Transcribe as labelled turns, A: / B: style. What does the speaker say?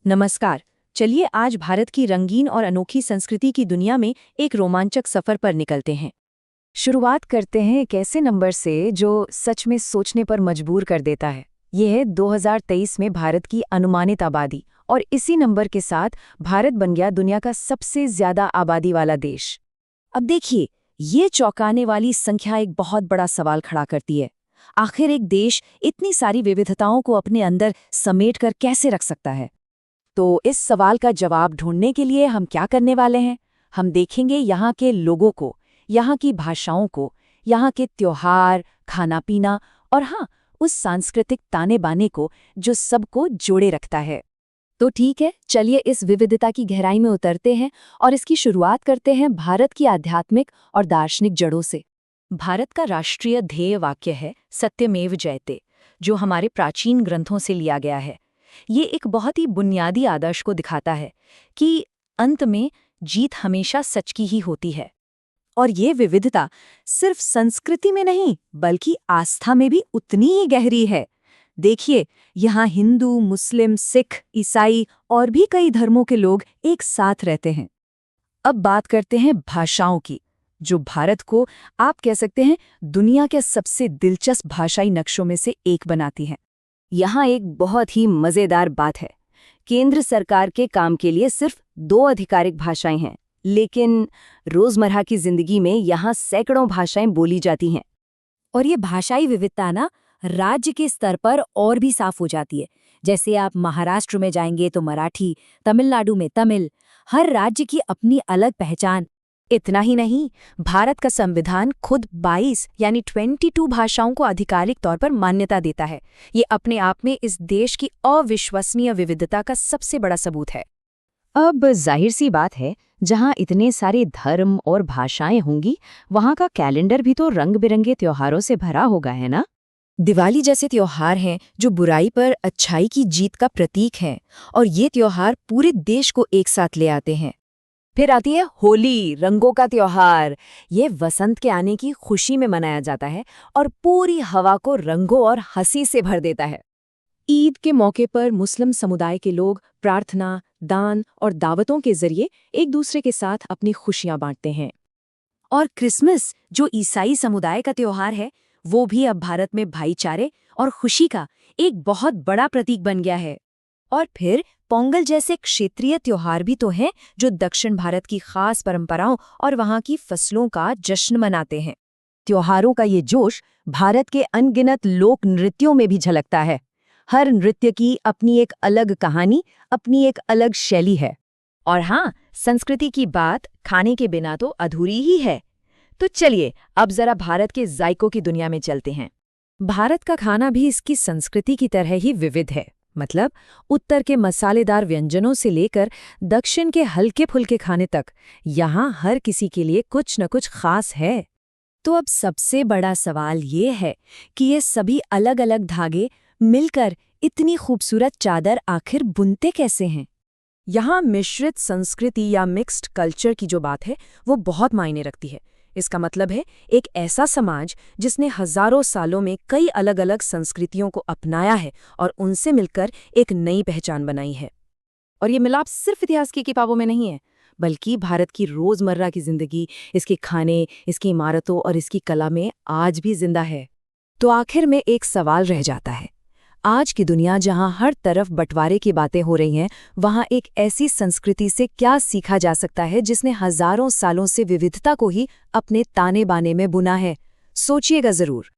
A: नमस्कार। चलिए आज भारत की रंगीन और अनोखी संस्कृति की दुनिया में एक रोमांचक सफर पर निकलते हैं।
B: शुरुआत करते हैं एक ऐसे नंबर से जो सच में सोचने पर मजबूर कर देता है। ये है 2023 में भारत की अनुमानित आबादी, और इसी नंबर के साथ भारत बन गया दुनिया का सबसे ज्यादा आबादी वाला देश।
A: अब देखिए, ये चौंकाने वाली संख्या एक बहुत बड़ा सवाल खड़ा करती है। आखिर एक देश इतनी सारी विविधताओं को अपने अंदर समेटकर कैसे रख सकता है? तो इस सवाल का जवाब ढूंढने के लिए हम क्या करने वाले हैं? हम देखेंगे यहाँ के लोगों को, यहाँ की भाषाओं को, यहाँ के त्योहार, खाना पीना और हाँ, उस सांस्कृतिक ताने बाने को जो सबको जोड़े रखता है। तो ठीक है, चलिए इस विविधता की गहराई में उतरते हैं और इसकी शुरुआत करते हैं भारत की आध्यात्मिक और दार्शनिक जड़ों से। भारत का राष्ट्रीय ध्येय वाक्य है सत्यमेव जयते, जो हमारे प्राचीन ग्रंथों से लिया गया है। ये एक बहुत ही बुनियादी आदर्श को दिखाता है कि अंत में जीत हमेशा सच की ही होती है। और ये विविधता सिर्फ संस्कृति में नहीं, बल्कि आस्था में भी उतनी ही गहरी है। देखिए, यहाँ हिंदू, मुस्लिम, सिख, ईसाई और भी कई धर्मों के लोग एक साथ रहते हैं। अब बात करते हैं भाषाओं की, जो भारत को आप कह सकते हैं दुनिया के सबसे दिलचस्प भाषाई नक्शों में से एक बनाती हैं। यहाँ एक बहुत ही मज़ेदार बात है। केंद्र सरकार के काम के लिए सिर्फ 2 आधिकारिक भाषाएं हैं, लेकिन रोज़मर्रा की जिंदगी में यहाँ सैकड़ों भाषाएं बोली जाती हैं। और ये भाषाई विविधता ना राज्य के स्तर पर और भी साफ हो जाती है। जैसे आप महाराष्ट्र में जाएंगे तो मराठी, तमिलनाडु में तमिल। हर राज्य की अपनी अलग पहचान। इतना ही नहीं, भारत का संविधान खुद 22 यानी 22 भाषाओं को आधिकारिक तौर पर मान्यता देता है। ये अपने आप में इस देश की अविश्वसनीय विविधता का सबसे बड़ा सबूत है।
B: अब जाहिर सी बात है, जहाँ इतने सारे धर्म और भाषाएं होंगी, वहाँ का कैलेंडर भी तो रंग बिरंगे त्योहारों से भरा होगा, है ना?
A: दिवाली जैसे त्योहार हैं जो बुराई पर अच्छाई की जीत का प्रतीक हैं, और ये त्योहार पूरे देश को एक साथ ले आते हैं। फिर आती है होली, रंगों का त्योहार। ये वसंत के आने की खुशी में मनाया जाता है और पूरी हवा को रंगों और हंसी से भर देता है। ईद के मौके पर मुस्लिम समुदाय के लोग प्रार्थना, दान और दावतों के जरिए एक दूसरे के साथ अपनी खुशियां बांटते हैं। और क्रिसमस, जो ईसाई समुदाय का त्योहार है, वो भी अब भारत में भाईचारे और खुशी का एक बहुत बड़ा प्रतीक बन गया है। और फिर पोंगल जैसे क्षेत्रीय त्योहार भी तो हैं, जो दक्षिण भारत की खास परंपराओं और वहाँ की फसलों का जश्न मनाते हैं। त्योहारों का ये जोश भारत के अनगिनत लोक नृत्यों में भी झलकता है। हर नृत्य की अपनी एक अलग कहानी, अपनी एक अलग शैली है। और हाँ, संस्कृति की बात खाने के बिना तो अधूरी ही है। तो चलिए अब जरा भारत के जायकों की दुनिया में चलते हैं। भारत का खाना भी इसकी संस्कृति की तरह ही विविध है। मतलब उत्तर के मसालेदार व्यंजनों से लेकर दक्षिण के हल्के फुल्के खाने तक, यहाँ हर किसी के लिए कुछ न कुछ खास है। तो अब सबसे बड़ा सवाल ये है कि ये सभी अलग अलग धागे मिलकर इतनी खूबसूरत चादर आखिर बुनते कैसे हैं? यहाँ मिश्रित संस्कृति या मिक्स्ड कल्चर की जो बात है, वो बहुत मायने रखती है। इसका मतलब है एक ऐसा समाज जिसने हजारों सालों में कई अलग अलग संस्कृतियों को अपनाया है और उनसे मिलकर एक नई पहचान बनाई है। और ये मिलाप सिर्फ इतिहास की किताबों में नहीं है, बल्कि भारत की रोजमर्रा की जिंदगी, इसके खाने, इसकी इमारतों और इसकी कला में आज भी जिंदा है। तो आखिर में एक सवाल रह जाता है, आज की दुनिया जहां हर तरफ बंटवारे की बातें हो रही हैं, वहां एक ऐसी संस्कृति से क्या सीखा जा सकता है जिसने हजारों सालों से विविधता को ही अपने ताने बाने में बुना है? सोचिएगा जरूर।